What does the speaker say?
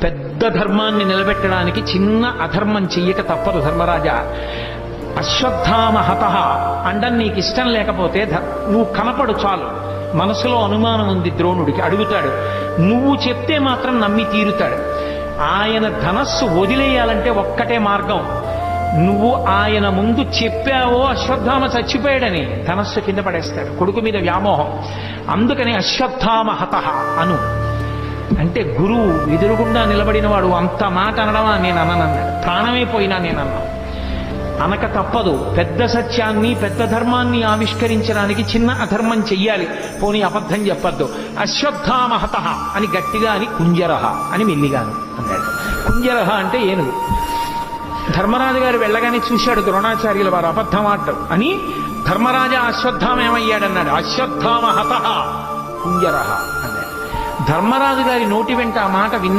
పెద్ద ధర్మాన్ని నిలబెట్టడానికి చిన్న అధర్మం చెయ్యక తప్పదు ధర్మరాజా. అశ్వత్థామ హతః అండం నీకు ఇష్టం లేకపోతే నువ్వు కనపడు చాలు. మనసులో అనుమానం ఉంది ద్రోణుడికి, అడుగుతాడు. నువ్వు చెప్తే మాత్రం నమ్మి తీరుతాడు. ఆయన ధనస్సు వదిలేయాలంటే ఒక్కటే మార్గం. నువ్వు ఆయన ముందు చెప్పావో అశ్వత్థామ చచ్చిపోయాడని ధనస్సు కింద పడేస్తాడు. కొడుకు మీద వ్యామోహం. అందుకని అశ్వత్థామ హతః అను అంటే గురువు ఎదురుగుండా నిలబడిన వాడు అంత మాట అనడమా నేను అననన్నాడు. ప్రాణమైపోయినా నేనన్నా. అనక తప్పదు. పెద్ద సత్యాన్ని పెద్ద ధర్మాన్ని ఆవిష్కరించడానికి చిన్న అధర్మం చెయ్యాలి. పోనీ అబద్ధం చెప్పద్దు. అశ్వత్థామ హతః అని గట్టిగా అని కుంజరహ అని మెల్లిగాను అన్నాడు. కుంజరహ అంటే ఏనుగు. ధర్మరాజు గారు వెళ్ళగానే చూశాడు ద్రోణాచార్యుల వారు అబద్ధం ఆడటం అని. ధర్మరాజ అశ్వత్థామ ఏమయ్యాడన్నాడు. అశ్వత్థామ హతః కుంజరహ అన్నాడు. ధర్మరాజు గారి నోటి వెంట ఆ మాట విన్నాడు.